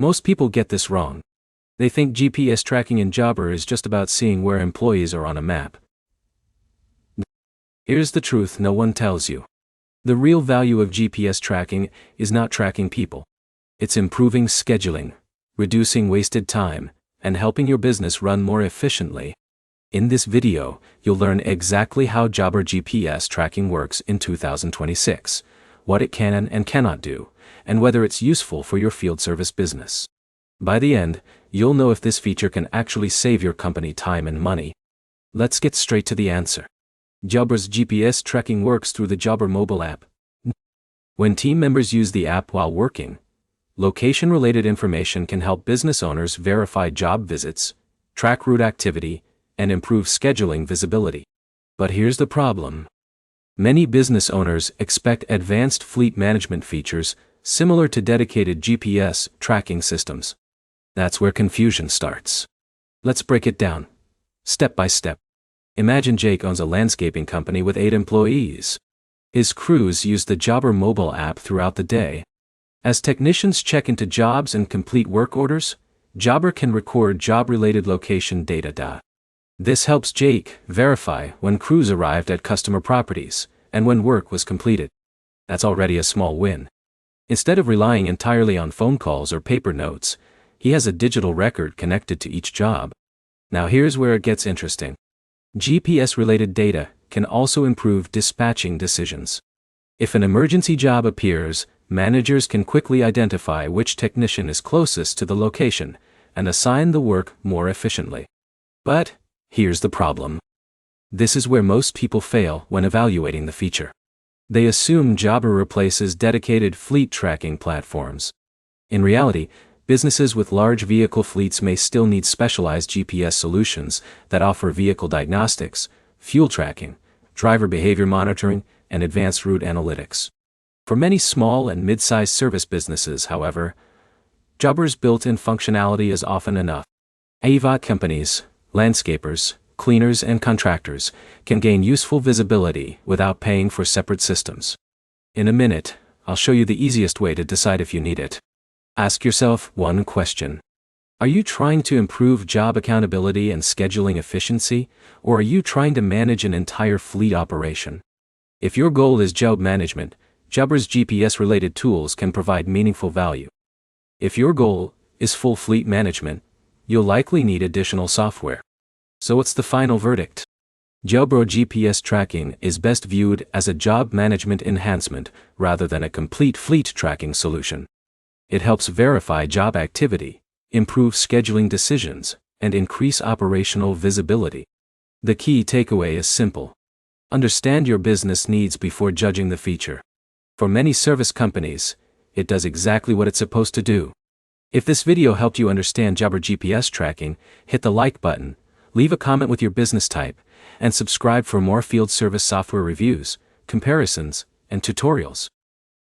Most people get this wrong. They think GPS tracking in Jobber is just about seeing where employees are on a map. Here's the truth no one tells you. The real value of GPS tracking is not tracking people. It's improving scheduling, reducing wasted time, and helping your business run more efficiently. In this video, you'll learn exactly how Jobber GPS tracking works in 2026, what it can and cannot do, and whether it's useful for your field service business. By the end, you'll know if this feature can actually save your company time and money. Let's get straight to the answer. Jobber's GPS tracking works through the Jobber mobile app. When team members use the app while working, location-related information can help business owners verify job visits, track route activity, and improve scheduling visibility. But here's the problem. Many business owners expect advanced fleet management features similar to dedicated GPS tracking systems. That's where confusion starts. Let's break it down, step by step. Imagine Jake owns a landscaping company with 8 employees. His crews use the Jobber mobile app throughout the day. As technicians check into jobs and complete work orders, Jobber can record job-related location data. This helps Jake verify when crews arrived at customer properties and when work was completed. That's already a small win. Instead of relying entirely on phone calls or paper notes, he has a digital record connected to each job. Now here's where it gets interesting. GPS-related data can also improve dispatching decisions. If an emergency job appears, managers can quickly identify which technician is closest to the location and assign the work more efficiently. But here's the problem. This is where most people fail when evaluating the feature. They assume Jobber replaces dedicated fleet tracking platforms. In reality, businesses with large vehicle fleets may still need specialized GPS solutions that offer vehicle diagnostics, fuel tracking, driver behavior monitoring, and advanced route analytics. For many small and mid-sized service businesses, however, Jobber's built-in functionality is often enough. AVOT companies, landscapers, cleaners, and contractors can gain useful visibility without paying for separate systems. In a minute, I'll show you the easiest way to decide if you need it. Ask yourself one question. Are you trying to improve job accountability and scheduling efficiency, or are you trying to manage an entire fleet operation? If your goal is job management, Jobber's GPS-related tools can provide meaningful value. If your goal is full fleet management, you'll likely need additional software. So what's the final verdict? Jobber GPS tracking is best viewed as a job management enhancement rather than a complete fleet tracking solution. It helps verify job activity, improve scheduling decisions, and increase operational visibility. The key takeaway is simple. Understand your business needs before judging the feature. For many service companies, it does exactly what it's supposed to do. If this video helped you understand Jobber GPS tracking, hit the like button, leave a comment with your business type, and subscribe for more field service software reviews, comparisons, and tutorials.